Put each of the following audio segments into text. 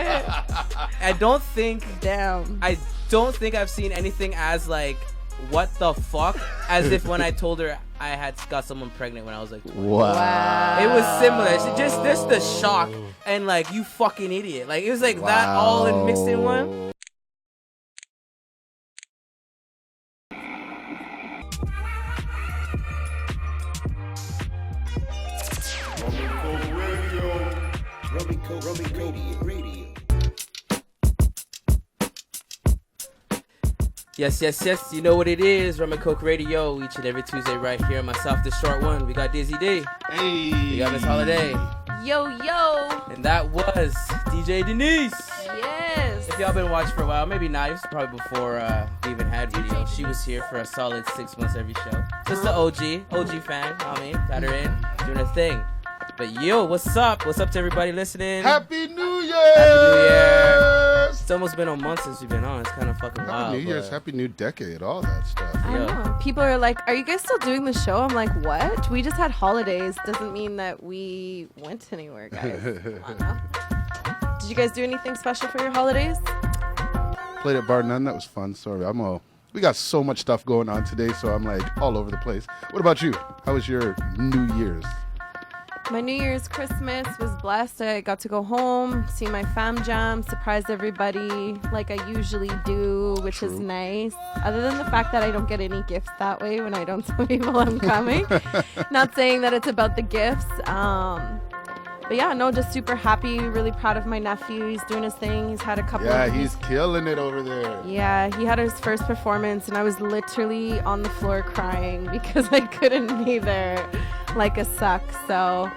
I don't think I've seen anything as like, what the fuck, as if when I told her I had got someone pregnant when I was like 20. Wow. It was similar. It's just the shock and like, you fucking idiot. Like, it was like that all in mixed in one. Yes, you know what it is. Rum and Coke Radio, each and every Tuesday right here. Myself, the short one. We got Dizzy D. Hey. We got Miss Holiday. Yo. And that was DJ Denise. Yes. If y'all been watching for a while, maybe not. It was probably before we even had video. She was here for a solid 6 months every show. Just the OG fan. I mean, got her in, doing her thing. But yo, what's up? What's up to everybody listening? Happy New Year! Happy New Year! It's almost been a month since we've been on. It's kind of fucking wild. Happy New Year's, Happy New Decade, all that stuff. I know. People are like, are you guys still doing the show? I'm like, what? We just had holidays. Doesn't mean that we went anywhere, guys. Come on now. Did you guys do anything special for your holidays? Played at Bar None. That was fun. Sorry, we got so much stuff going on today, so I'm like all over the place. What about you? How was your New Year's? My New Year's Christmas was blessed. I got to go home, see my fam jam, surprise everybody like I usually do, which is nice. Other than the fact that I don't get any gifts that way when I don't tell people I'm coming. Not saying that it's about the gifts. But yeah, no, just super happy, really proud of my nephew. He's doing his thing. He's had a couple of he's killing it over there. Yeah, he had his first performance and I was literally on the floor crying because I couldn't be there like a suck. So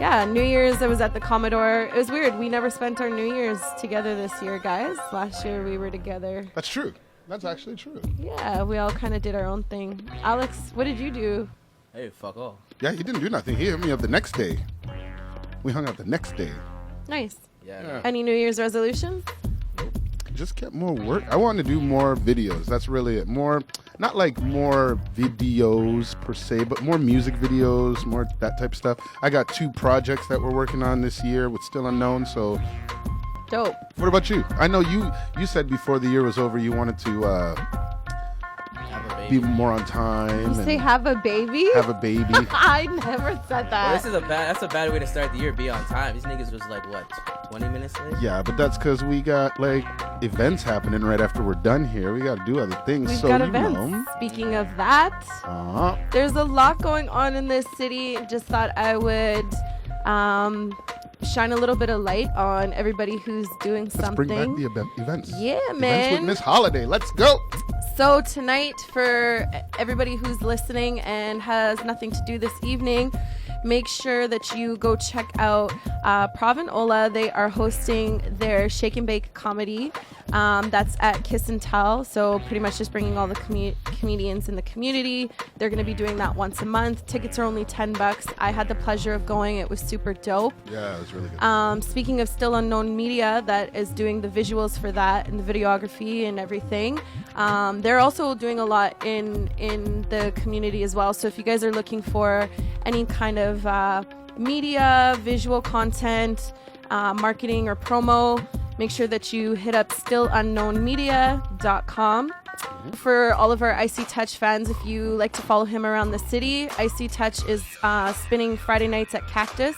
yeah, New Year's I was at the Commodore. It was weird. We never spent our New Year's together this year, guys. Last year we were together. That's true. That's actually true. Yeah, we all kind of did our own thing. Alex, what did you do? Hey, fuck off. Yeah, he didn't do nothing. He hit me up the next day. We hung out the next day. Nice. Yeah. Any New Year's resolutions? Just kept more work. I want to do more videos. That's really it. Not like more videos per se, but more music videos, more that type of stuff. I got 2 projects that we're working on this year with Still Unknown, so. Dope. What about you? I know you said before the year was over you wanted to be more on time. You say have a baby? Have a baby. I never said that. Well, that's a bad way to start the year. Be on time. These niggas was like, what, 20 minutes late? Yeah, but that's because we got like events happening right after we're done here. We got to do other things. We've so got events. Speaking of that, there's a lot going on in this city. Just thought I would shine a little bit of light on everybody who's doing something. Let's bring back the events. Yeah, man. Events with Miss Holiday. Let's go. So tonight, for everybody who's listening and has nothing to do this evening, make sure that you go check out Prav and Ola. They are hosting their Shake and Bake comedy. That's at Kiss and Tell. So pretty much just bringing all the comedians in the community. They're going to be doing that once a month. Tickets are only $10. I had the pleasure of going. It was super dope. Yeah, it was really good. Speaking of Still Unknown Media, that is doing the visuals for that and the videography and everything. They're also doing a lot in the community as well. So if you guys are looking for any kind of media, visual content, marketing or promo, make sure that you hit up stillunknownmedia.com. For all of our Icy Touch fans, if you like to follow him around the city, Icy Touch is spinning Friday nights at Cactus,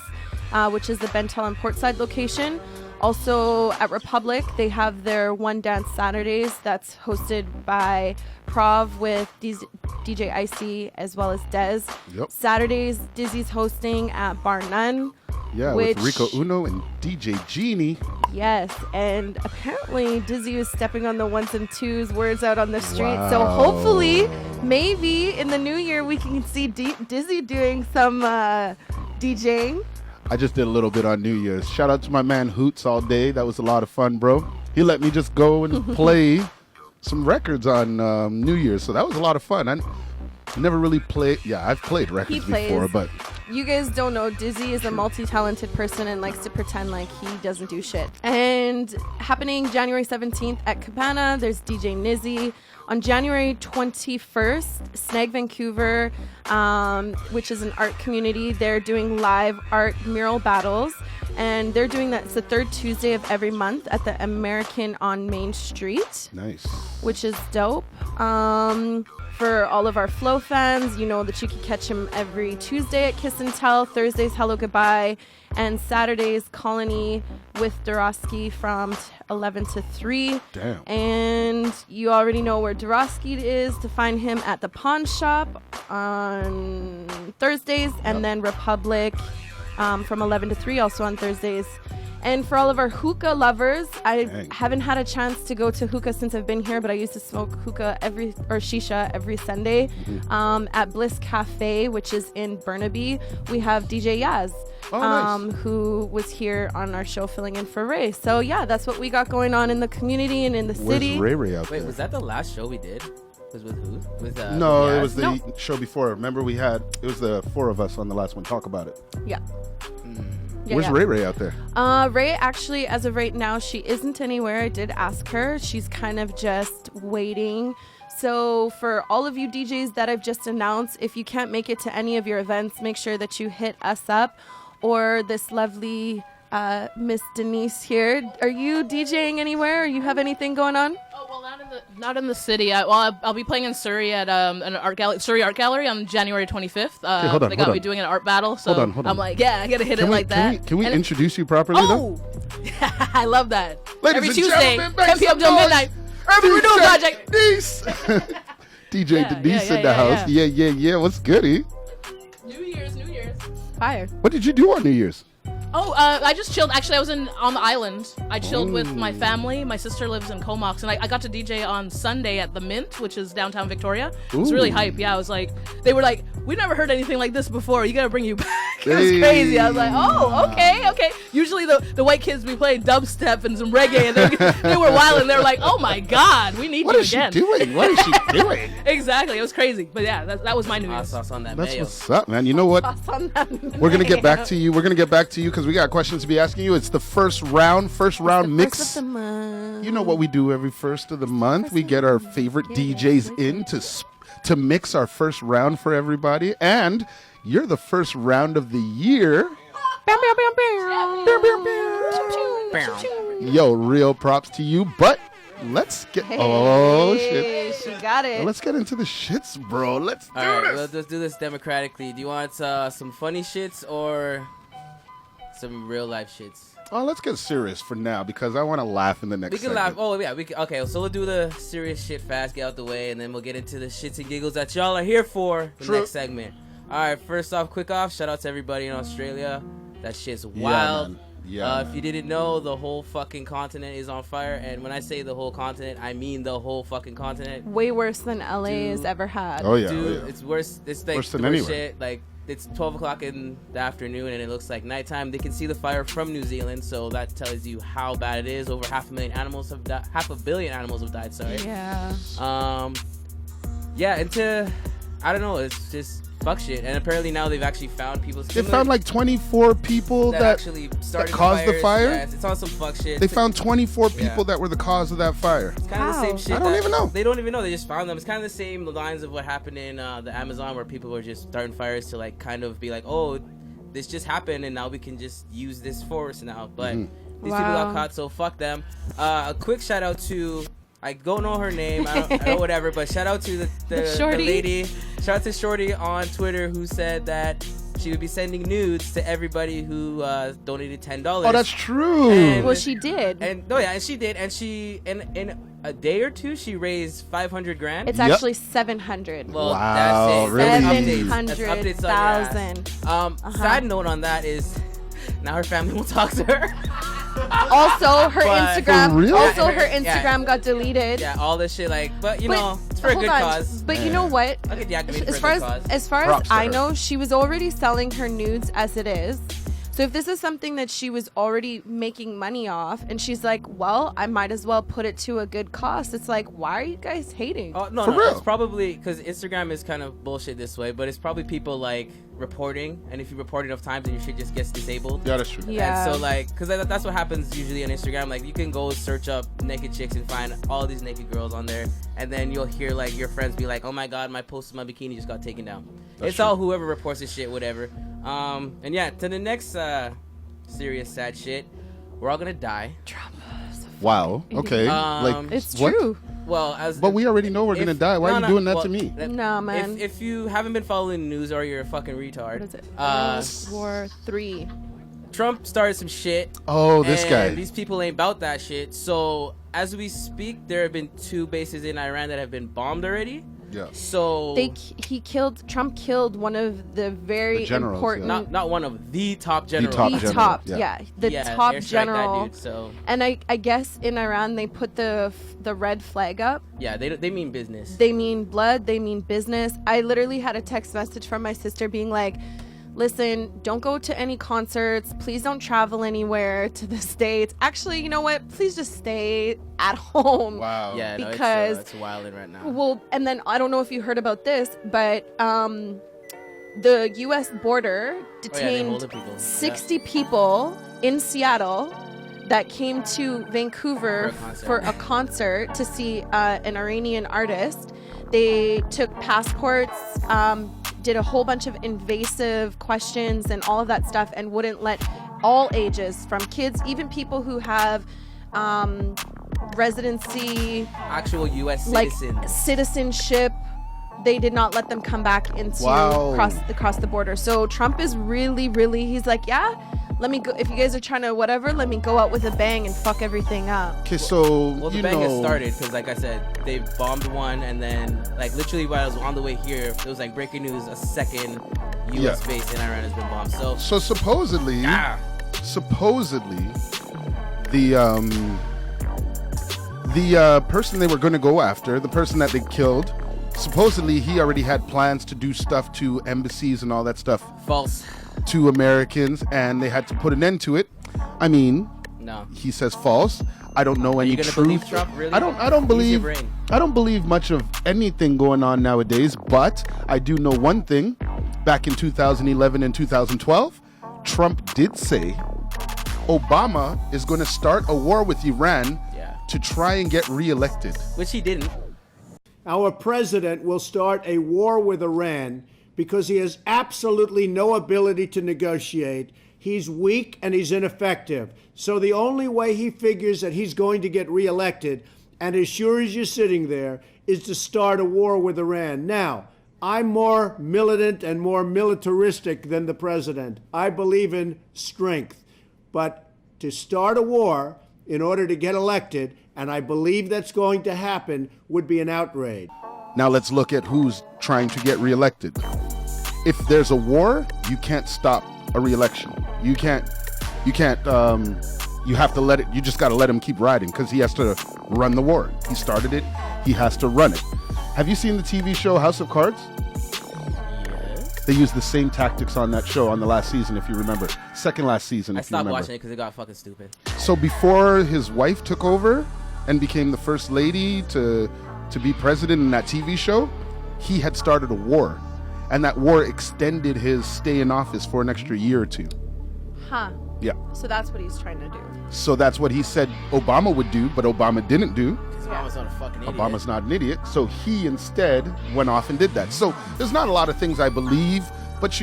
which is the Bentel and Portside location. Also at Republic, they have their One Dance Saturdays that's hosted by Prav with DJ Icy as well as Dez. Yep. Saturdays, Dizzy's hosting at Bar None. Yeah, with Rico Uno and DJ Genie. Yes, and apparently Dizzy is stepping on the ones and twos, words out on the street. Wow. So hopefully, maybe in the new year, we can see Dizzy doing some DJing. I just did a little bit on New Year's. Shout out to my man Hoots all day. That was a lot of fun, bro. He let me just go and play some records on New Year's. So that was a lot of fun. I never really played. Yeah, I've played records before, but you guys don't know, Dizzy is a multi-talented person and likes to pretend like he doesn't do shit. And happening January 17th at Cabana, there's DJ Nizzy. On January 21st, Snag Vancouver, which is an art community, they're doing live art mural battles. And they're doing that. It's the third Tuesday of every month at the American on Main Street. Nice. Which is dope. For all of our Flow fans, you know that you can catch him every Tuesday at Kiss and Tell, Thursdays Hello Goodbye, and Saturdays Colony with Dorosky from 11 to 3. Damn. And you already know where Dorosky is to find him at the Pawn Shop on Thursdays, and then Republic from 11 to 3 also on Thursdays. And for all of our hookah lovers, I haven't had a chance to go to hookah since I've been here, but I used to smoke hookah shisha every Sunday at Bliss Cafe, which is in Burnaby. We have DJ Yaz, nice. who was here on our show filling in for Ray. So yeah, that's what we got going on in the community and in the city. Where's Ray out there? Wait, was that the last show we did? Was with who? With no, Yaz? it was the show before. Remember, it was the 4 of us on the last one. Talk about it. Yeah. Where's Ray out there? Ray, actually, as of right now, she isn't anywhere. I did ask her. She's kind of just waiting. So for all of you DJs that I've just announced, if you can't make it to any of your events, make sure that you hit us up or this lovely Miss Denise here. Are you DJing anywhere? Or you have anything going on? Oh, well, not in the city. I'll be playing in Surrey at an Surrey Art Gallery on January 25th. They got me doing an art battle, so Hold on. I'm like, yeah, I gotta hit it like that. Can we introduce you properly? Oh, I love that. Ladies Every and Tuesday, gentlemen, 10 p.m. till midnight. Urban Renewal Project. Denise. DJ Denise in the house. Yeah. What's goody? New Year's. Fire. What did you do on New Year's? Oh, I just chilled. Actually, I was on the island. I chilled with my family. My sister lives in Comox, and I got to DJ on Sunday at the Mint, which is downtown Victoria. It was really hype. Yeah, I was like, they were like, we never heard anything like this before. You gotta bring you back. It was crazy. I was like, oh, okay. Usually the white kids, we played dubstep and some reggae, and they were wild, and they were like, oh my God, we need you again. What is she doing? Exactly. It was crazy. But yeah, that was my New Year's. Sauce on that That's mayo. what's up, man. You know what? We're gonna get back to you. Because we got questions to be asking you. It's the first round mix. First of the month. You know what we do every first of the month? We get our favorite DJs in to mix our first round for everybody. And you're the first round of the year. Yo, real props to you. But let's get... Oh, shit. She got it. Well, let's get into the shits, bro. Let's do this. Let's do this democratically. Do you want some funny shits or some real life shits? Oh, let's get serious for now because I want to laugh in the next We can segment. laugh. Oh, yeah. Okay, so we'll do the serious shit fast, get out the way, and then we'll get into the shits and giggles that y'all are here for the next segment. All right, first off, quick off, shout out to everybody in Australia. That shit's wild. Yeah, if you didn't know, the whole fucking continent is on fire. And when I say the whole continent, I mean the whole fucking continent. Way worse than LA has ever had. Oh, yeah. Dude, it's worse. It's like worse than worse anywhere. shit. Like, it's 12 o'clock in the afternoon and it looks like nighttime. They can see the fire from New Zealand, so that tells you how bad it is. Over 500,000 animals have died. 500 million animals have died. Sorry. Yeah. Yeah. I don't know. It's just fuck shit. And apparently now they've actually found people. They found like 24 people that actually started caused the fire. Yeah, it's on some fuck shit. They found 24 people that were the cause of that fire. It's kind of the same shit. I don't even know. They don't even know. They just found them. It's kind of the same lines of what happened in the Amazon, where people were just starting fires to like kind of be like, oh, this just happened, and now we can just use this force now. But these people got caught, so fuck them. A quick shout out to. I don't know her name, I don't whatever, but shout out to the lady. Shout out to Shorty on Twitter who said that she would be sending nudes to everybody who donated $10. Oh, that's true. Well, she did. And she did. And she in a day or two she raised 500 grand. It's actually 700. Well, wow, that's it. really? 700,000. Side note on that is now her family won't talk to her. Also, her Instagram. For real? Also, her Instagram got deleted. Yeah, all this shit. Like, but you know, it's for a good cause. But you know what? I'll get deactivated As for a good cause. far as I know, she was already selling her nudes as it is. So if this is something that she was already making money off, and she's like, well, I might as well put it to a good cost. It's like, why are you guys hating? Oh, no, For real? it's probably because Instagram is kind of bullshit this way, but it's probably people like reporting, and if you report enough times, then your shit just gets disabled. Yeah, that's true. Yeah. And so like, because that's what happens usually on Instagram. Like you can go search up naked chicks and find all these naked girls on there, and then you'll hear like your friends be like, "Oh my god, my post of my bikini just got taken down." It's all whoever reports this shit, whatever. And yeah, to the next serious sad shit, we're all gonna die. Wow. Okay. It's what? true. Well, But we already know we're gonna die. Why are you doing that to me? No, man. If you haven't been following the news or you're a fucking retard, What is it? World War 3. Trump started some shit. Oh, this and guy. These people ain't about that shit. So as we speak, there have been 2 bases in Iran that have been bombed already. Yeah. So Trump killed one of the very The generals, important, not one of the top generals. top the general, top, yeah. the top airstrike general. That dude, so And I guess in Iran they put the red flag up. yeah, they mean business. They mean blood. They mean business. I literally had a text message from my sister being like, listen, don't go to any concerts. Please don't travel anywhere to the States. Actually, you know what? Please just stay at home. Wow. Yeah, no, because it's wilding right now. Well, and then I don't know if you heard about this, but the U.S. border detained holding people. 60 people in Seattle that came to Vancouver for a concert to see an Iranian artist. They took passports, did a whole bunch of invasive questions and all of that stuff, and wouldn't let all ages, from kids, even people who have residency, Actual U.S. like citizens. citizenship, they did not let them come back into across the border. So Trump is really, he's like, yeah, let me go. If you guys are trying to whatever, let me go out with a bang and fuck everything up. Okay, so Well, the bang has started because, like I said, they bombed one, and then, like, literally while I was on the way here, it was like breaking news: a second U.S. base in Iran has been bombed. So supposedly, the person they were going to go after, the person that they killed, supposedly he already had plans to do stuff to embassies and all that stuff. False. To Americans, and they had to put an end to it. I mean, no. He says false. I don't know any you gonna truth. Believe Trump? Really? I don't believe much of anything going on nowadays, but I do know one thing. Back in 2011 and 2012, Trump did say Obama is going to start a war with Iran to try and get reelected. Which he didn't. Our president will start a war with Iran because he has absolutely no ability to negotiate. He's weak and he's ineffective. So the only way he figures that he's going to get reelected, and as sure as you're sitting there, is to start a war with Iran. Now, I'm more militant and more militaristic than the president. I believe in strength. But to start a war in order to get elected, and I believe that's going to happen, would be an outrage. Now let's look at who's trying to get reelected. If there's a war, you can't stop a reelection. You have to let it, you just got to let him keep riding because he has to run the war. He started it, he has to run it. Have you seen the TV show House of Cards? Yes. They used the same tactics on that show on the last season, if you remember. Second last season, I if you remember. stopped watching it because it got fucking stupid. So before his wife took over and became the first lady to be president in that TV show, he had started a war. And that war extended his stay in office for an extra year or 2. Huh. Yeah. So that's what he's trying to do. So that's what he said Obama would do, but Obama didn't do. Obama's not a fucking idiot. Obama's not an idiot. So he instead went off and did that. So there's not a lot of things I believe, but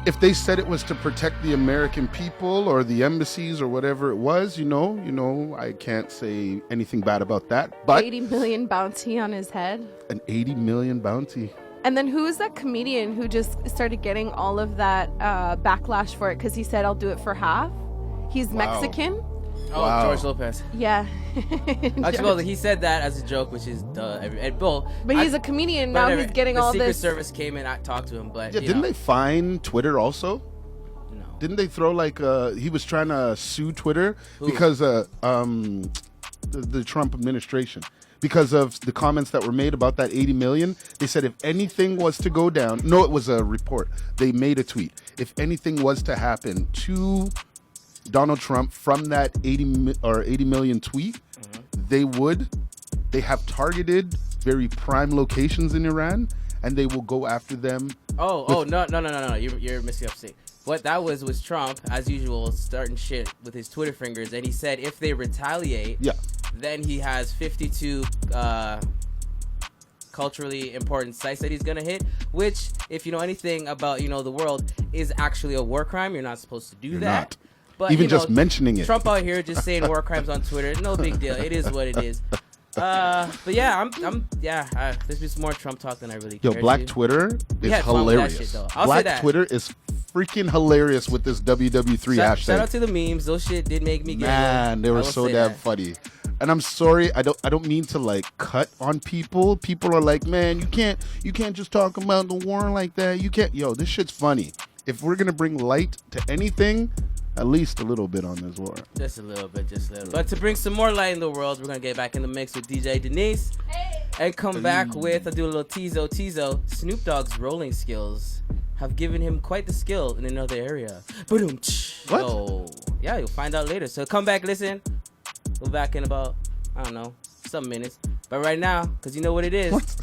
if they said it was to protect the American people or the embassies or whatever it was, I can't say anything bad about that. But 80 million bounty on his head. An 80 million bounty. And then who is that comedian who just started getting all of that backlash for it because he said, I'll do it for half? He's Mexican. Oh, Wow. George Lopez. Yeah. Actually, well, he said that as a joke, which is duh. But he's a comedian now. He's getting all this. The Secret Service came in and talked to him, but Yeah, didn't they fine Twitter also? No. Didn't they throw he was trying to sue Twitter Who? because the Trump administration, because of the comments that were made about that 80 million. They said if anything was to go down, no, it was a report. They made a tweet. If anything was to happen to Donald Trump from that 80 million tweet, they have targeted very prime locations in Iran, and they will go after them. No. You're missing up. What that was Trump, as usual, starting shit with his Twitter fingers, and he said if they retaliate, then he has 52 culturally important sites that he's gonna hit. Which, if you know anything about the world, is actually a war crime. You're not supposed to do that. Not. But Even just mentioning it. Trump out here just saying war crimes on Twitter, no big deal. It is what it is. But yeah, there's been some more Trump talk than I really care. Yo, Black Twitter is hilarious. Black Twitter is freaking hilarious with this WW3 hashtag. Shout out to the memes. Those shit did make me giggle. Man, they were so damn funny. And I'm sorry, I don't mean to like cut on people. People are like, man, you can't just talk about the war like that. You can't. Yo, this shit's funny. If we're gonna bring light to anything, at least a little bit on this war. Just a little bit. But to bring some more light in the world, we're gonna get back in the mix with DJ Denise and come back with, I'll do a little teaso. Snoop Dogg's rolling skills have given him quite the skill in another area. Boom. What? Oh, yeah, you'll find out later. So come back, listen. We'll back in about, I don't know, some minutes. But right now, because you know what it is. What?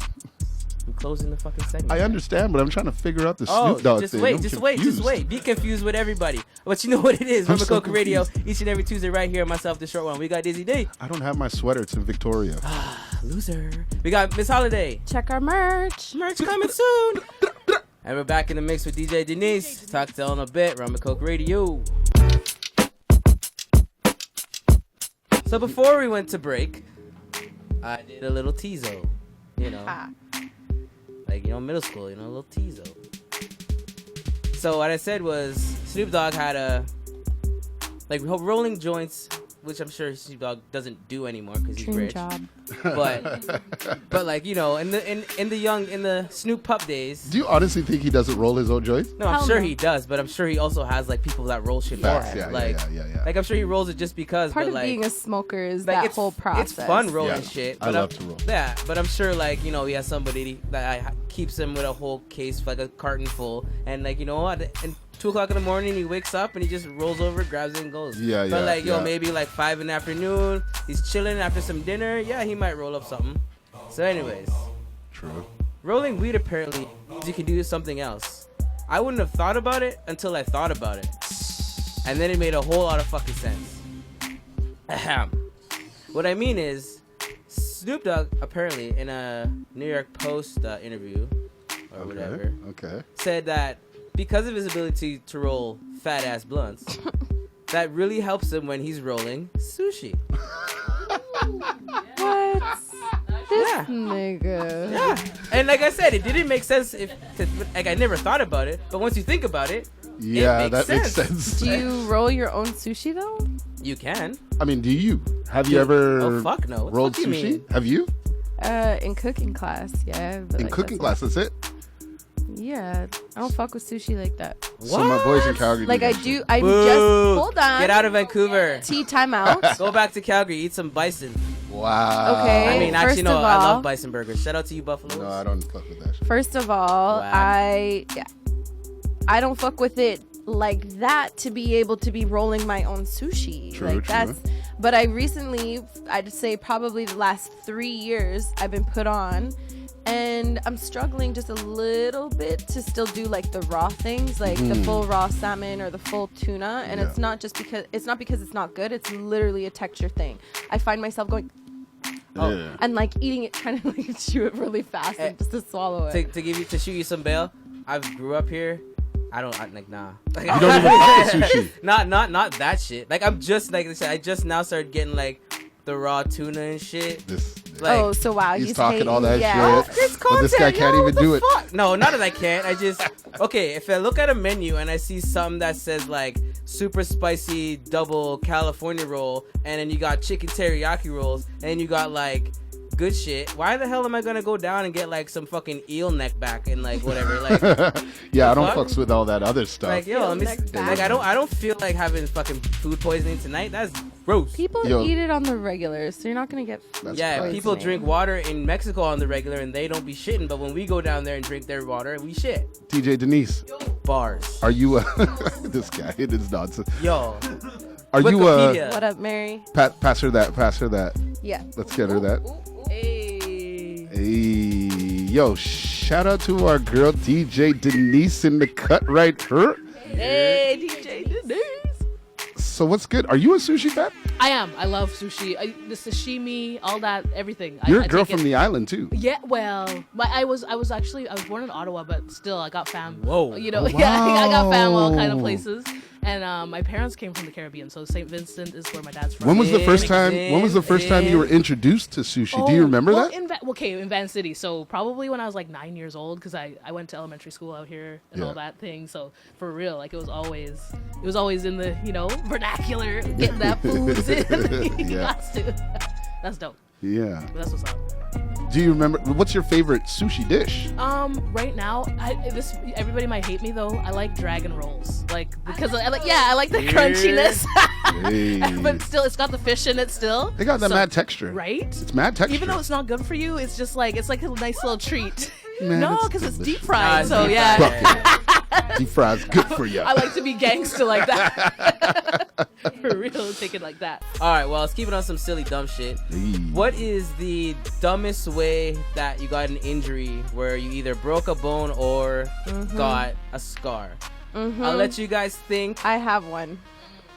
I'm closing the fucking segment. I understand, but I'm trying to figure out the Snoop Dogg just thing. Just wait. Be confused with everybody. But you know what it is. Remember Coca Radio, each and every Tuesday right here. Myself, the short one. We got Dizzy D. I don't have my sweater. It's in Victoria. Loser. We got Miss Holiday. Check our merch. Merch coming soon. And we're back in the mix with DJ Denise. Talk to on a bit. Rumba Coke Radio. So before we went to break, I did a little teaso. Like, middle school, a little teaso. So what I said was Snoop Dogg had rolling joints, which I'm sure Snoop Dogg doesn't do anymore because he's rich. Job. But like, in the Snoop Pup days. Do you honestly think he doesn't roll his own joints? No, I'm sure he does, but I'm sure he also has like people that roll shit for him. Yeah. Like I'm sure he rolls it just because. Part but, of like, being a smoker is like, that whole process. It's fun rolling shit. I love to roll. Yeah, but I'm sure like he has somebody that keeps him with a whole case, like a carton full, and like and 2 o'clock in the morning he wakes up and he just rolls over, grabs it and goes. But like maybe like 5 in the afternoon, he's chilling after some dinner. Yeah, he might roll up something. So anyways, true. Rolling weed apparently you can do something else. I wouldn't have thought about it until I thought about it, and then it made a whole lot of fucking sense. What I mean is, Snoop Dogg apparently in a New York Post interview or whatever, said that because of his ability to roll fat ass blunts, that really helps him when he's rolling sushi. What? This nigga. Yeah. And like I said, it didn't make sense I never thought about it, but once you think about it, that makes sense. Do you roll your own sushi though? You can. I mean, do you? Have you ever rolled sushi? Mean? Have you? In cooking class, yeah. But in cooking class, that's it? Yeah, I don't fuck with sushi like that. What? So my boys in Calgary. Like I do. I'm Boo. just hold on. Get out of Vancouver. Tea time out. Go back to Calgary. Eat some bison. Wow. Okay. I mean, actually, first of all, I love bison burgers. Shout out to you, Buffalo. No, I don't fuck with that shit. First of all, I don't fuck with it like that to be able to be rolling my own sushi. True. But I recently, I'd say probably the last 3 years, I've been put on. And I'm struggling just a little bit to still do like the raw things, like the full raw salmon or the full tuna. And it's not because it's not good. It's literally a texture thing. I find myself going, and like eating it, trying to like chew it really fast and just to swallow it. To shoot you some bail. I grew up here. Nah. Like, you don't even fuck with sushi. Not that shit. Like I'm just like I just now started getting like the raw tuna and shit. So wow, he's talking hating, all that shit. This content, but this guy can't even do it. No, not that I can't. I just if I look at a menu and I see something that says like super spicy double California roll, and then you got chicken teriyaki rolls, and then you got like good shit. Why the hell am I gonna go down and get like some fucking eel neck back and like whatever? Like I don't fucks with all that other stuff. Like I don't feel like having fucking food poisoning tonight. That's Gross. People Yo. eat it on the regular, so you're not gonna get. That's Yeah, right. people drink water in Mexico on the regular and they don't be shitting. But when we go down there and drink their water, we shit. DJ Denise, Bars. are you this guy? It is nonsense. Yo. Are you Wikipedia. What up, Mary? pass her that? Pass her that. Yeah. Let's get her that. Hey. Hey, yo! Shout out to our girl DJ Denise in the cut right here. Hey, DJ Denise. So what's good? Are you a sushi fan? I am. I love sushi. The sashimi, all that, everything. You're I a girl take from it. the island too. Yeah, well, but I was born in Ottawa, but still I got fam. Whoa. You know, Oh, yeah, I got fam all wow. kind of places. And my parents came from the Caribbean, so St. Vincent is where my dad's from. When was the first time? When was the first time you were introduced to sushi? Do you remember well, that? In Van City. So probably when I was like 9 years old, because I went to elementary school out here and Yeah. all that thing. So for real, like it was always in the vernacular, getting that foods in. You Yeah. got to. That's dope. Yeah. That's what's up. Do you remember? What's your favorite sushi dish? Right now, everybody might hate me though. I like dragon rolls, because I like the crunchiness, Hey. but still, it's got the fish in it still. They got that So- mad texture. right? It's mad texture. Even though it's not good for you, it's just like it's like a nice little treat. Man, No, it's because it's delicious. deep fried. So deep yeah, fried. Deep fries good for you. I like to be gangster like that. For real, take it like that. All right, well, let's keep it on some silly, dumb shit. What is the dumbest way that you got an injury where you either broke a bone or got a scar? I'll let you guys think. I have one.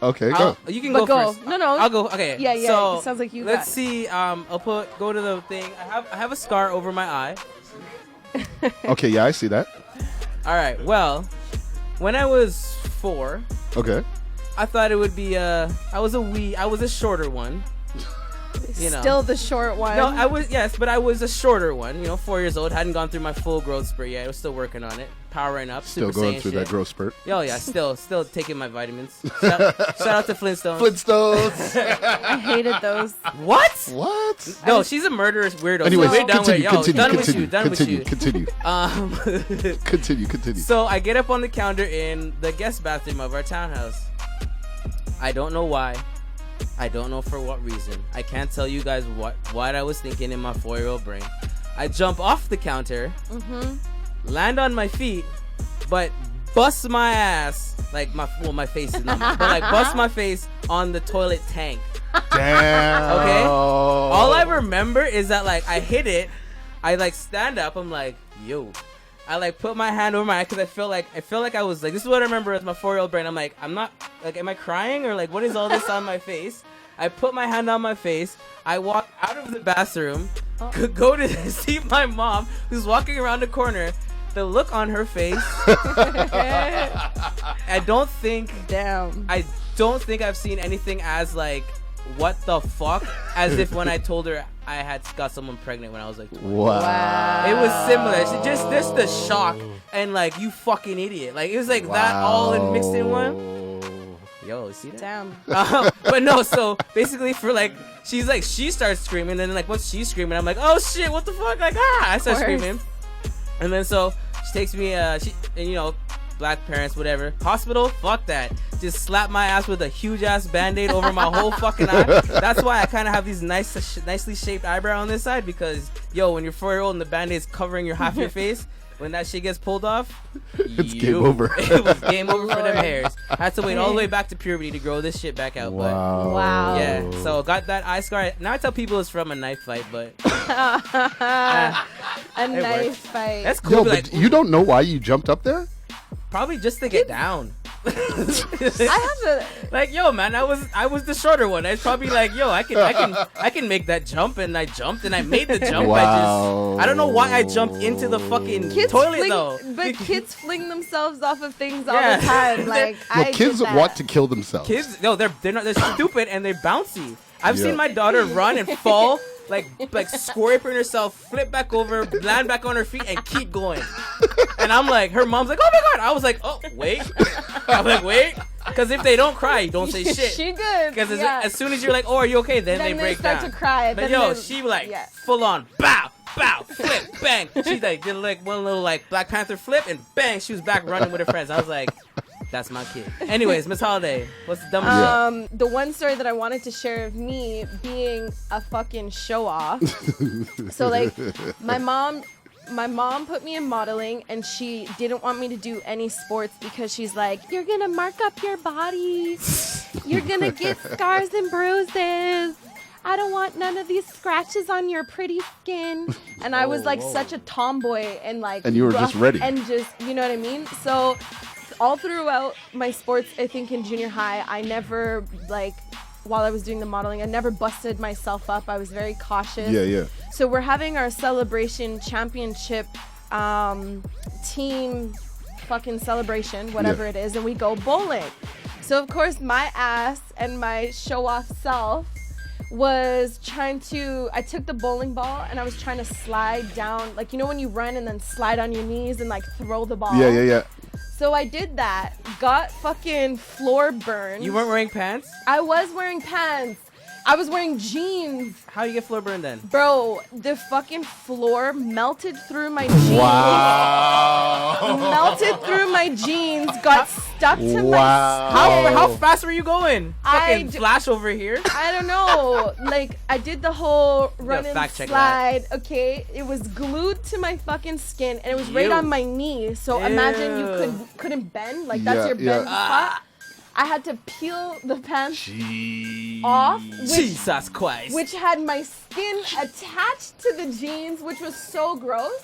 Okay, go. You can But go first. No. I'll go. Okay. Yeah. So It sounds like you. let's got. see. I'll go to the thing. I have a scar over my eye. Okay, yeah, I see that. All right. Well, when I was 4, Okay. I thought it would be I was a shorter one. You know. Still the short one. No, but I was a shorter one. 4 years old, hadn't gone through my full growth spurt yet. I was still working on it, powering up, Still Super going Saiyan through shit. that growth spurt. Oh yeah, still taking my vitamins. Shout out to Flintstones. Flintstones. I hated those. What? What? No, she's a murderous weirdo. Anyways, We're done with continue, done continue, with you. continue. Continue. So I get up on the counter in the guest bathroom of our townhouse. I don't know why. I don't know for what reason. I can't tell you guys what I was thinking in my 4-year-old brain. I jump off the counter, land on my feet, but bust my ass. Like my face is not, but like bust my face on the toilet tank. Damn. Okay. All I remember is that like I hit it. I like stand up. I'm like, yo. I like put my hand over my eye because I feel like I was like, this is what I remember as my 4-year-old brain. I'm like, I'm not like, am I crying or like what is all this on my face? I put my hand on my face. I walk out of the bathroom, go to see my mom who's walking around the corner. The look on her face. I don't think I've seen anything as like, what the fuck? As if when I told her I had got someone pregnant when I was like 20. Wow. It was similar. So just the shock and like, you fucking idiot. Like it was like that all in mixed in one. Yo, see that? Damn. But no, so basically for like, she starts screaming, and then like once she's screaming, I'm like, oh shit, what the fuck? Like, I start screaming. And then so she takes me, black parents, whatever. Hospital, fuck that. Just slap my ass with a huge ass band-aid over my whole fucking eye. That's why I kind of have these nicely shaped eyebrow on this side, because yo, when you're 4-year-old and the band-aid's covering half your face, when that shit gets pulled off, It's game over. It was game over for them hairs. I had to wait all the way back to puberty to grow this shit back out. Wow. Wow. But yeah, so got that eye scar. Now I tell people it's from a knife fight, but A knife works. fight. that's cool. Yo, Like, but you don't know why you jumped up there? probably just to get down. I have to. Like, yo, man, I was the shorter one. I was probably like, yo, I can make that jump, and I jumped and I made the jump. Wow. I don't know why I jumped into the fucking Kids toilet fling, though. But kids fling themselves off of things all Yeah. the time. Like No, I kids did that. want to kill themselves. Kids, no, they're stupid and they're bouncy. I've Yeah. seen my daughter run and fall, like scraping herself, flip back over, land back on her feet, and keep going. And I'm like, her mom's like, oh my god. I was like, oh wait. I'm like, wait, because if they don't cry, you don't say shit. She good. Because yeah. as soon as you're like, oh, are you okay? Then they break start down. to cry. But then yo, they- she like yeah. full on bow, flip, bang. She like did like one little like Black Panther flip, and bang, she was back running with her friends. I was like, That's my kid. Anyways, Miss Holiday, what's the dumbest shit? The one story that I wanted to share of me being a fucking show off. So like my mom put me in modeling, and she didn't want me to do any sports because she's like, you're gonna mark up your body, you're gonna get scars and bruises, I don't want none of these scratches on your pretty skin. And I was like such a tomboy and like, and you were just ready, and just, you know what I mean? So all throughout my sports, I think in junior high, I never like, while I was doing the modeling, I never busted myself up. I was very cautious. Yeah. So we're having our celebration championship team fucking celebration, whatever it is, and we go bowling. So of course my ass and my show off self was trying to, I took the bowling ball and I was trying to slide down, like, you know when you run and then slide on your knees and like throw the ball? Yeah. So I did that, got fucking floor burns. You weren't wearing pants? I was wearing pants. I was wearing jeans. How you get floor burn then? Bro, the fucking floor melted through my jeans. Wow. Melted through my jeans, got stuck to my How skin. fast were you going? Fucking flash over here. I don't know. Like, I did the whole run and fact check slide. Okay, it was glued to my fucking skin, and it was right Ew. on my knee. So imagine you couldn't bend. Like, that's your bend spot. I had to peel the pants off, Jesus Christ. which had my skin attached to the jeans, which was so gross.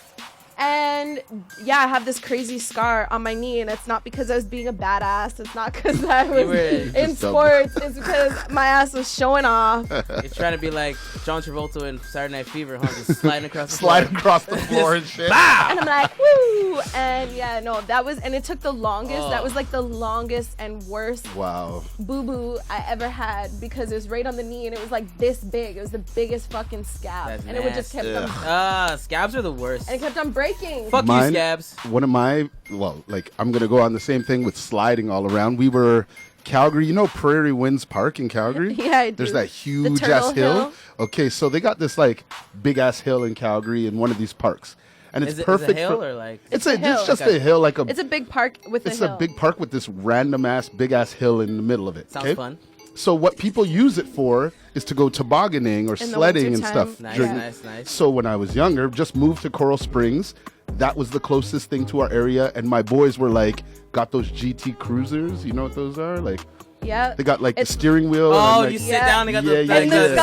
And yeah, I have this crazy scar on my knee, and it's not because I was being a badass. It's not because I was in sports. It's because my ass was showing off. You're trying to be like John Travolta in Saturday Night Fever, huh? Just sliding across the floor and shit. And I'm like, woo! And yeah, no, that was, and it took the longest. That was like the longest and worst boo-boo I ever had, because it was right on the knee, and it was like this big. It was the biggest fucking scab. That's and it would just kept on, scabs are the worst. and it kept on breaking. Fuck you, scabs. One of my, I'm going to go on the same thing with sliding all around. We were Calgary, you know Prairie Winds Park in Calgary? Yeah, I do. There's that huge ass hill. Okay, so they got this like big ass hill in Calgary in one of these parks. And it's perfect. Is it a hill or like? It's a hill. It's just a hill, like a. It's a big park with a hill. It's a big park with this random ass big ass hill in the middle of it. Sounds fun. So what people use it for is to go tobogganing or sledding and stuff. Nice. So when I was younger, just moved to Coral Springs. That was the closest thing to our area, and my boys were like, got those GT Cruisers. You know what those are? Like, yeah. they got like the steering wheel. Oh, and, like, you sit down, they got the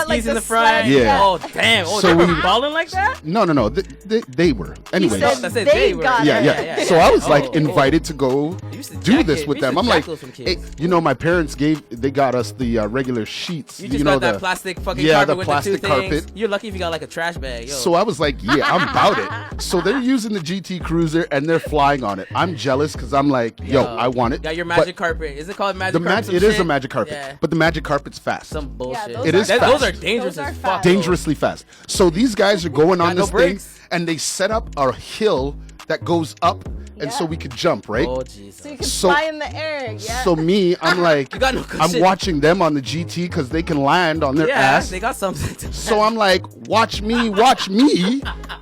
skis in the front. sled. Yeah. Oh, damn. Oh, So they were we- balling like that? No. They were. Anyway. said said they were. got it. Yeah. So I was like invited to go do this with them. I'm like, hey, my parents got us the regular sheets. You just got that the plastic fucking yeah, carpet the with plastic the two things. carpet. You're lucky if you got like a trash bag. Yo. So I was like, yeah, I'm about it. So they're using the GT Cruiser and they're flying on it. I'm jealous because I'm like, yo, I want it. Got your magic carpet. Is it called magic carpet? It is a magic carpet, Yeah. but the magic carpet's fast. Some bullshit. those It is fast. Those are dangerous Those are as fuck. fast. Dangerously fast. So these guys are going on no this thing brakes. and they set up a hill that goes up, and so we could jump, right? Oh, Jesus. So you can So- fly in the air. Yeah. So me, I'm like, You got no I'm cushion. watching them on the GT because they can land on their Yeah, ass. they got something. So I'm like, watch me,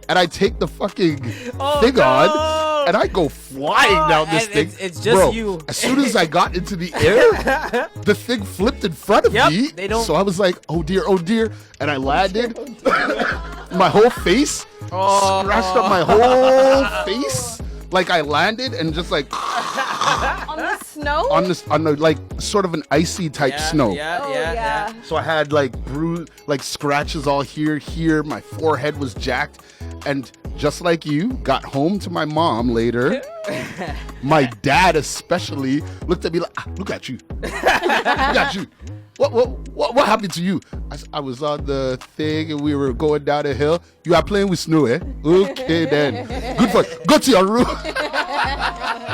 and I take the fucking thing no. on, and I go flying down this and thing. it's just Bro, you. As soon as I got into the air, the thing flipped in front of Yep, me. they don't- So I was like, oh dear, and I landed. My whole face scratched up my whole face. Like I landed and just like on the snow? on the like sort of an icy type snow. Yeah. So I had like scratches all here. My forehead was jacked. And just like you, got home to my mom later. My dad especially looked at me like, look at you. Look at you. What happened to you? I was on the thing and we were going down a hill. You are playing with snow, eh? Okay then. Good for you. Go to your room.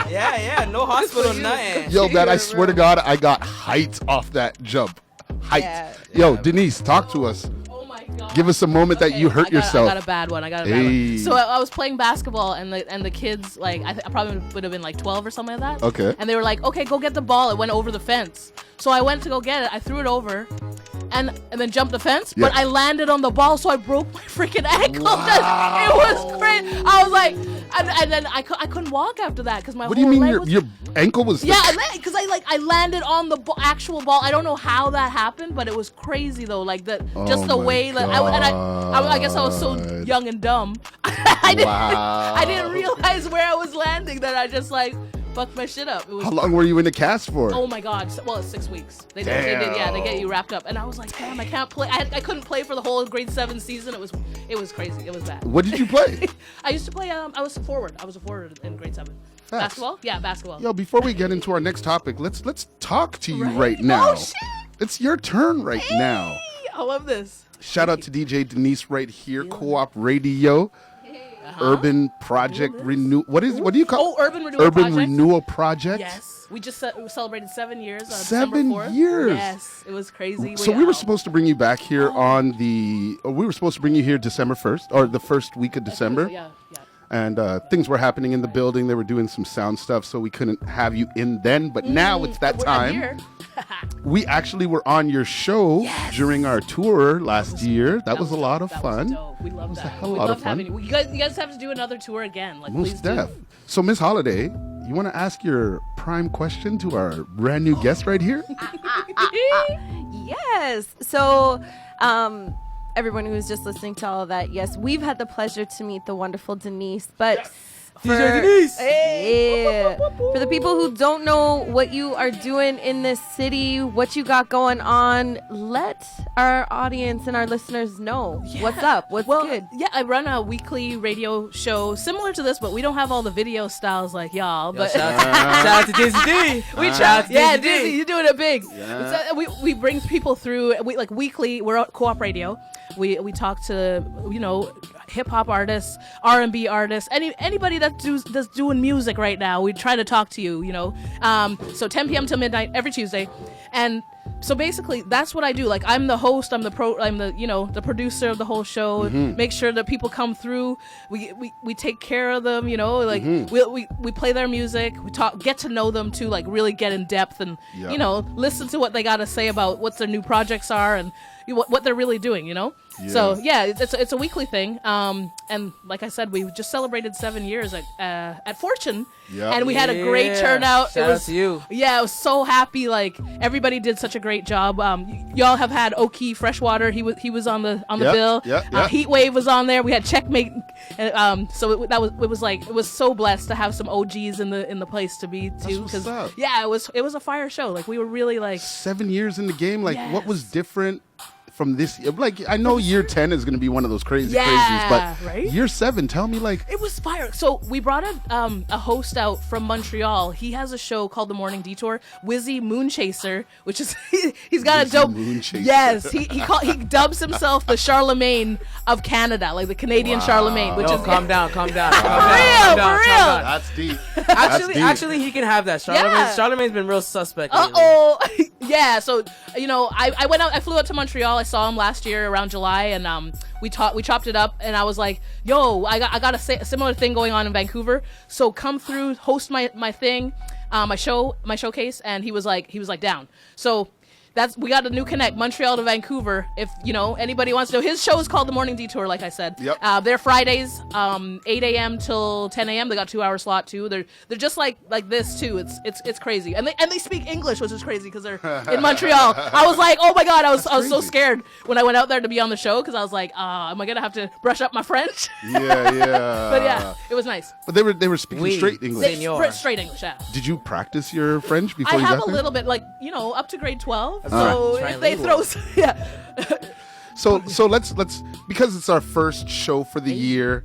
Yeah, no hospital, nothing. Yo, man, I swear to God, I got height off that jump. Height. Yeah. Yo, Denise, talk to us. Oh my God. Give us a moment that you hurt yourself. I got a bad one. Hey. So I was playing basketball, and the kids, like, I probably would have been like 12 or something like that. Okay. And they were like, okay, go get the ball. It went over the fence. So I went to go get it. I threw it over. And then jumped the fence, but Yeah. I landed on the ball, so I broke my freaking ankle. It was crazy. I was like, And then I couldn't walk after that because my What whole do you mean leg your ankle was? Yeah, because I landed on the actual ball. I don't know how that happened, but it was crazy though. Like that, just the my way that I guess I was so young and dumb. I didn't realize where I was landing that I just like fucked my shit up. It was, How long were you in the cast for? oh my god! Well, it's 6 weeks. They did. Yeah, they get you wrapped up, and I was like, damn, I can't play. I couldn't play for the whole grade 7 season. It was crazy. It was bad. What did you play? I used to play. I was a forward. I was a forward in grade 7. Facts. Basketball? Yeah, basketball. Yo, before we get into our next topic, let's talk to you right now. Oh shit! It's your turn right now. I love this. Shout out to DJ Denise right here, Co-op Radio, Urban Project Renew. What do you call? Oh, Urban Renewal Project. Urban Renewal Project. Yes, we just we celebrated 7 years on 7 December 4th. years. Yes, it was crazy. So we were supposed to bring you back here on the. We were supposed to bring you here December 1st or the first week of December. Yeah. And things were happening in the building. They were doing some sound stuff, so we couldn't have you in then. But now it's that time. We actually were on your show during our tour last year. That was a lot of fun. Dope. We love that. We love having you. You guys have to do another tour again. Like, Most please do. def. So, Miss Holiday, you want to ask your prime question to our brand new guest right here? Yes. So, everyone who's just listening to all of that, yes, we've had the pleasure to meet the wonderful Denise, but DJ Denise. Yeah. For the people who don't know what you are doing in this city, what you got going on, let our audience and our listeners know what's up, what's good. Yeah, I run a weekly radio show similar to this, but we don't have all the video styles like y'all. But Shout out to Dizzy D. we try. Yeah, Dizzy, you're doing it big. Yeah. We bring people through. We like weekly. We're at Co-op Radio. We talk to hip hop artists, R&B artists, anybody that's doing music right now. We try to talk to you. So 10 p.m. till midnight every Tuesday, and so basically that's what I do. Like I'm the host, I'm the the producer of the whole show. Make sure that people come through. We take care of them. We play their music. We get to know them too. Like really get in depth and listen to what they got to say about what their new projects are and what they're really doing. So yeah, it's a weekly thing. And like I said, we just celebrated 7 years at Fortune, and we had a great turnout. Shout out to you. Yeah, I was so happy. Like everybody did such a great job. Y'all have had Oki Freshwater. He was on the bill. Heat Wave was on there. We had Checkmate. So it was so blessed to have some OGs in the place to be too. Because it was a fire show. Like we were really like 7 years in the game. Like what was different from this? Like I know year 10 is going to be one of those crazies, but right? year 7, tell me like it was fire. So we brought a host out from Montreal. He has a show called The Morning Detour. Wizzy Moonchaser, which is he's got a dope. Moonchaser. Yes, he dubs himself the Charlemagne of Canada, like the Canadian Charlemagne. Which is calm down. For real. That's deep. Actually, he can have that. Charlemagne's been real suspect. Yeah. So I went out. I flew out to Montreal. I saw him last year around July, and we chopped it up. And I was like, "Yo, I got a similar thing going on in Vancouver. So come through, host my thing, my showcase." And he was like down. So we got a new connect, Montreal to Vancouver. If anybody wants to know, his show is called The Morning Detour. Like I said, they're Fridays, 8 a.m. till 10 a.m. They got 2-hour slot too. They're just like this too. It's crazy, and they speak English, which is crazy because they're in Montreal. I was like, oh my god, I was so scared when I went out there to be on the show because I was like, am I gonna have to brush up my French? Yeah. But yeah, it was nice. But they were speaking straight English. Straight English. Yeah. Did you practice your French before I you have got a there? little bit, like up to grade 12. So if they throw, So let's because it's our first show for the year.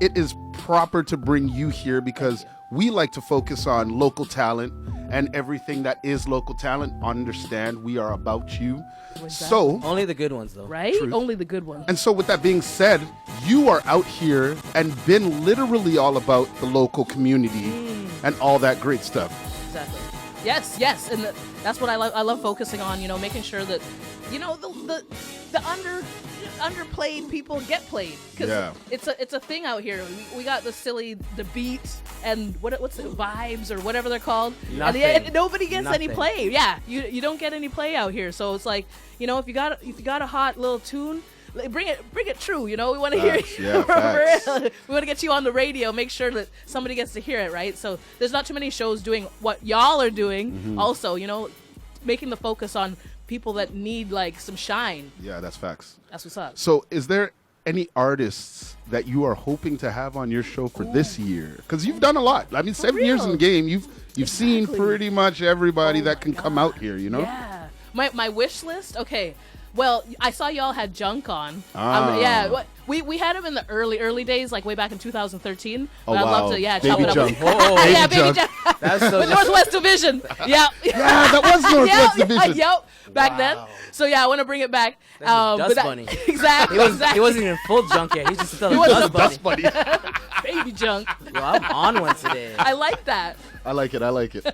It is proper to bring you here because we like to focus on local talent and everything that is local talent. Understand, we are about you. So only the good ones, though. Right? Truth. Only the good ones. And so with that being said, you are out here and been literally all about the local community and all that great stuff. Exactly. Yes, and that's what I love focusing on. Making sure that the underplayed people get played because it's a thing out here. We got the beat and what's the vibes or whatever they're called. Nothing. And nobody gets any play. Yeah, you don't get any play out here. So it's like if you got a hot little tune. bring it true. You know, we want to hear Facts, you. yeah, facts. For real. We want to get you on the radio. Make sure that somebody gets to hear it, right? So there's not too many shows doing what y'all are doing. Mm-hmm. Also, you know, making the focus on people that need like some shine. Yeah, that's facts. That's what's up. So, is there any artists that you are hoping to have on your show for this year? Because you've done a lot. I mean, 7 years in the game, you've seen pretty much everybody that can come out here. You know? Yeah. My wish list. Okay. Well, I saw y'all had Junk on. Ah. Yeah. We had him in the early days, like way back in 2013. Oh, But I'd love wow. to, yeah, Baby chop it up. Junk. Oh, Yeah, Baby Baby Junk. Junk. That's so With Northwest Division. Yep. Yeah, that was Northwest Division. Yep. Back then. So yeah, I want to bring it back. Dust Bunny. Exactly. He wasn't even full junk yet. He's just still a wasn't dust bunny. That's funny. Baby Junk. Yo, I'm on one today. I like that. I like it. I'm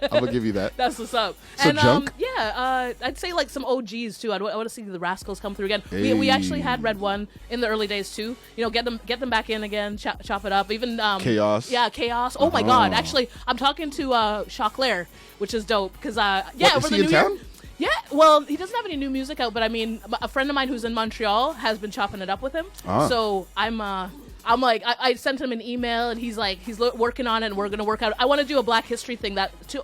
gonna give you that. That's what's up. So and Junk? I'd say like some OGs too. I want to see the Rascals come through again. We actually had Red One in the early days too. You know, get them back in again, chop it up. Even Chaos. Yeah, Chaos. Oh my God! Actually, I'm talking to Choclair, which is dope because What, is over he the in new town? year. Yeah, well, he doesn't have any new music out, but I mean, a friend of mine who's in Montreal has been chopping it up with him. So I'm like, I sent him an email, and he's like, he's working on it, and we're gonna work out. I want to do a Black History thing.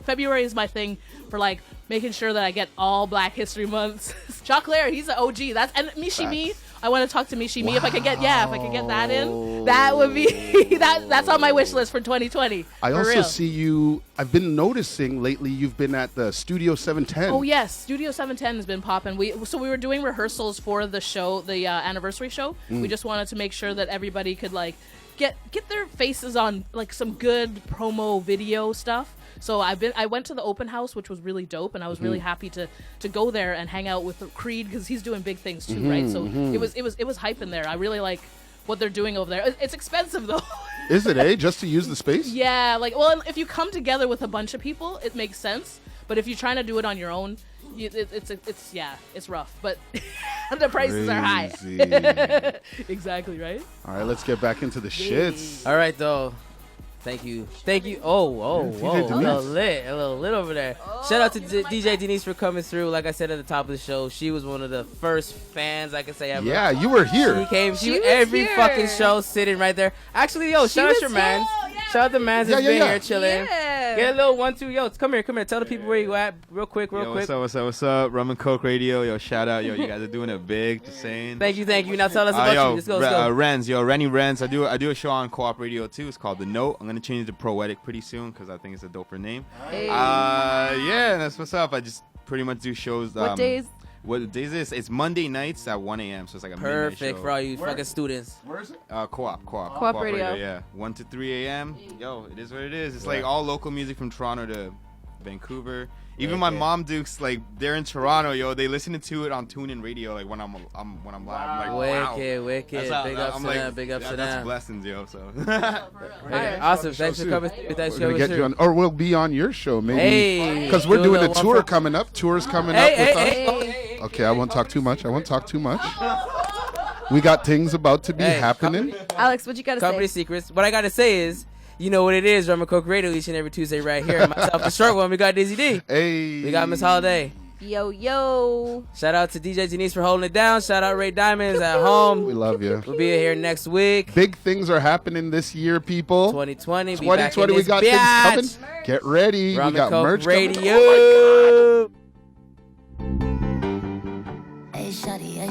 February is my thing for like making sure that I get all Black History months. Choclair, he's an OG. And Mishi Me. I want to talk to Mishi Me if I could get that in. That would be that's on my wish list for 2020. I for also real. see you. I've been noticing lately. You've been at the Studio 710. Oh yes, Studio 710 has been popping. We were doing rehearsals for the show, the anniversary show. We just wanted to make sure that everybody could like get their faces on like some good promo video stuff. So I went to the open house, which was really dope, and I was really happy to go there and hang out with Creed because he's doing big things too, right? So it was hype in there. I really like what they're doing over there. It's expensive though. Is it, just to use the space? Yeah, like, well, if you come together with a bunch of people, it makes sense. But if you're trying to do it on your own, it's rough. But the prices are high. Crazy. Exactly, right? All right, let's get back into the shits. All right, though. Thank you. Oh, whoa. DJ A little lit over there. Shout out to DJ Denise for coming through. Like I said at the top of the show, she was one of the first fans I could say ever. Yeah, you were here. She came. She She was every here. fucking show sitting right there. Actually, yo, shout out was your here. mans. Shout out the mans that's Yeah, been yeah. here chilling. Yeah. Get a little 1-2. Yo, come here. Tell the people where you at real quick. Yo, what's up? Rum and Coke Radio. Yo, shout out. Yo, you guys are doing it big. Just saying. Thank you. Now tell us about you. Let's go. Rennie Renz. I do a show on Co-op Radio too. It's called The Note. I'm gonna change it to Poetic pretty soon because I think it's a doper name. Hey. Yeah, that's what's up. I just pretty much do shows. What days? What days is? It's Monday nights at 1 a.m. So it's like a Perfect midnight show. for all you fucking students. Where is it? Co-op Radio. Yeah, 1 to 3 a.m. Yo, it is what it is. It's like all local music from Toronto to Vancouver. Even my mom Dukes, like they're in Toronto, yo. They listen to it on TuneIn Radio, like when I'm live. I'm like, wow. Wicked. That's how- Big ups I'm to like, them. Big ups to That's them. blessings, yo. So. Okay, awesome. Thanks for coming. We're gonna get you on, or we'll be on your show maybe. Hey, Because we're do doing a little tour one for- coming up. Tour's coming up Hey, with hey, us. hey. Okay, I won't talk too much. We got things about to be Hey, happening. Alex, what you got to Company say? secrets. What I gotta say is, you know what it is. Rum and Coke Radio each and every Tuesday right here. Myself, the short one. We got Dizzy D. Hey. We got Miss Holiday. Yo. Shout out to DJ Denise for holding it down. Shout out Ray Diamonds at home. We love you. We'll be here next week. Big things are happening this year, people. 2020. 2020, we got things coming. Get ready. Rum We got and Coke merch Radio. coming. Hey, shawty, yeah.